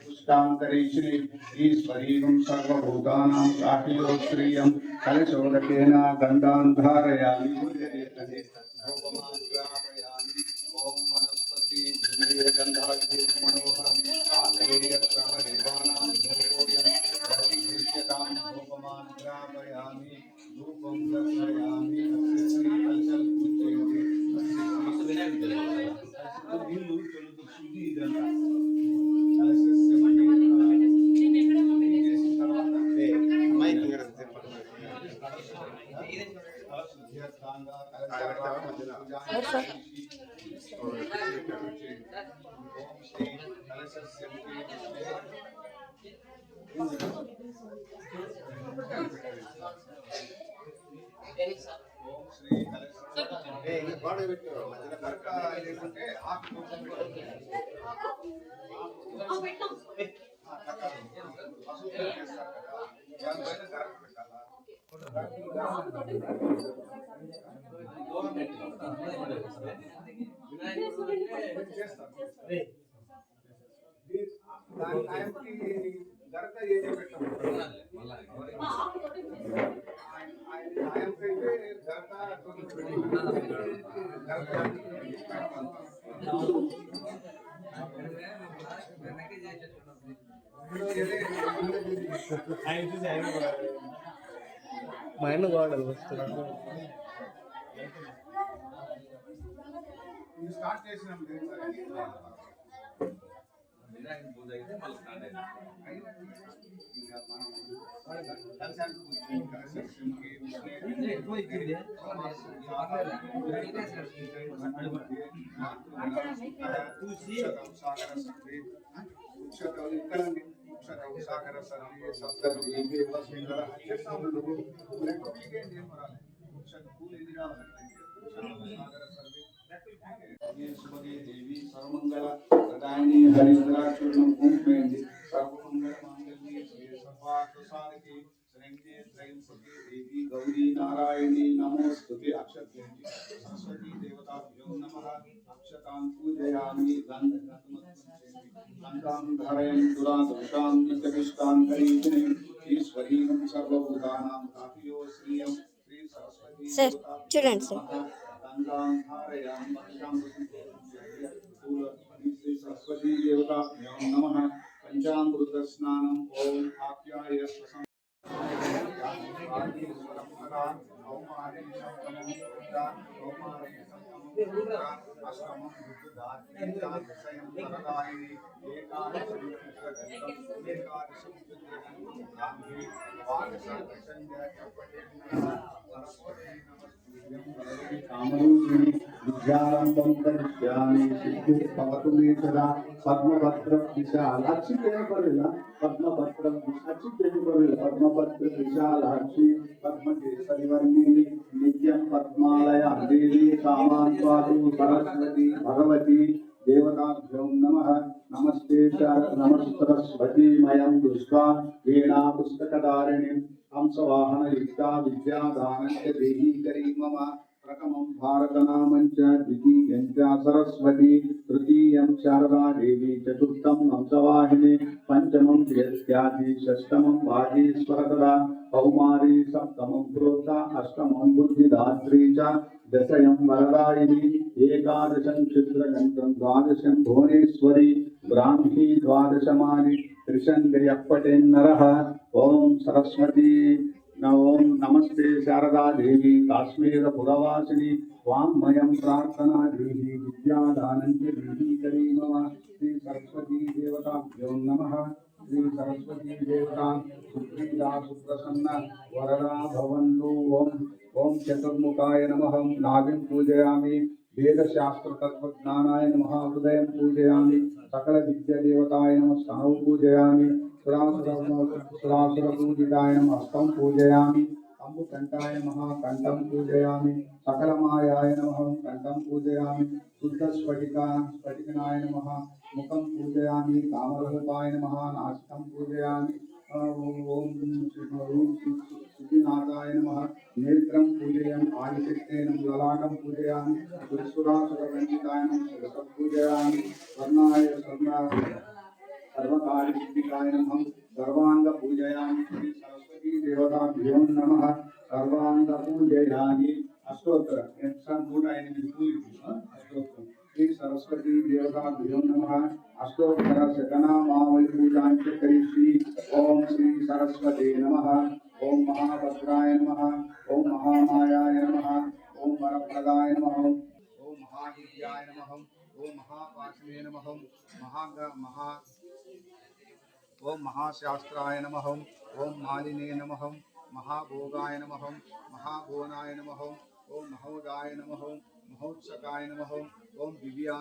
पुष्टांतरेक्षणे ईश्वरीं सर्वभूतानां साक्षियोत्श्रियं कलशोदकेन गन्धान् धारयामि ओम वनस्पति गन्धाग्निर्मणोहरं आधेयश्रवदेवानां भोगोऽयं प्रतिदृश्यतां भोगमान् ग्रापयामि धूपं दर्शयामि మైండ్ గోడలు వస్తుంది స్టార్ట్ చేసినాం పూజ అయితే మళ్ళీ స్టార్ట్ సాగర సర్వే సప్తర్వే వసుంధర देवी सर्वमंगल प्रदायिनी हरिद्राचूर्णं पूजयन्ति सर्वमंगल मांगल्ये शिवे सर्वार्थ साधके शरण्ये त्र्यंबके देवी गौरी नारायणी नमोस्तुते अक्षतयन्ति सरस्वती देवताभ्यो नमः अक्षतां पूजयामि गन्धां धारयन् दुरादोषां नित्यनिष्ठां करीषिणे ईश्वरीं सर्वभूतानां कापियो श्रियं श्री सरस्वती చూడండి సార్ सरस्वती देवताभ्यो नमः पंचामृत स्नानम ओम आप्याय विद्यारंभं करिष्यामि सिद्धिर्भवतु मे सदा पद्मपत्रं विशालाक्षि परेला पद्मपत्रं विशालाक्षि परेला पद्मपत्र विशालाक्षि पद्मकेसरिवर्णिनि नित्यं पद्मालया देवी कामान्वादु सरस्वती भगवती देवताभ्यो नमः नमस्ते नमस्ते मयं दुष्टा वीणा पुस्तकधारिणीं हंसवाहन युक्ता विद्यादानस्य देही करी मम प्रथमं भारतनामं च द्वितीयं च सरस्वती तृतीयं शारदा देवी चतुर्थं हंसवाहिनी पंचमं प्रियत्यादि षष्ठमं वागीश्वरकदा कौमारी सप्तमं प्रोक्ता अष्टमं बुद्धिदात्री च दशयं वरदायिनी एकादशं चित्रगन्धं द्वादशं भुवनेश्वरी ब्राह्मी द्वादशमानि त्रिशङ्गयपटेन्नरः ओम सरस्वती ओम नमस्ते शारदा देवी काश्मीर पुरवासिनी वाङ्मयं प्रार्थना देवी विद्यादानञ्च देवी करी मम श्री सरस्वती देवताभ्यो नमः श्री सरस्वती देवता सुप्रीता सुप्रसन्न वरदा भवन्तु ओम चतुर्मुखाय नमः नाभिं पूजयामि वेदशास्त्र तत्त्वज्ञानाय नमः हृदयं पूजयामि सकल विद्या देवताय नमः स्तनौ पूजयामि सुरासुरपूजिताय नमः हस्तं पूजयामि अम्बुकण्ठाय नमः कण्ठं पूजयामि सकलमायाय नमः कण्ठं पूजयामि शुद्धस्फटिकनाय नमः मुखं पूजयामि कामरूपाय नमः नासिकं पूजयामि ओम श्रीनाथाय नमः नेत्र वज्रं पूजयामि आदिशक्तेनं ललाटं पूजयामि सुरसुरासुरवञ्चितायनं शिरसं पूजयामि वर्णाय सर्वकार्यसिद्धिकाय नमः सर्वांग पूजयामि श्री सरस्वती देवताभ्यो नमः सर्वांग पूजयामि अष्टोत्तर 108 अष्टोत्तर श्री सरस्वती देवताभ्यो नमः अष्टोत्तर शतनामावली पूजां च करिष्ये ओम श्री सरस्वती नमः ओम महाभद्राय नमः ओम महामायाय नमः ओम वरप्रदाय नमः ओम महाविद्याय नमः ओम महापाशने नमः महा ओम महाशास्त्राय नमः ओम मालिने नमः महाभोगाय नमः महाभुवनाय नमः ओम महोदाय नमः महोत्सकाय नमः ओम दिव्या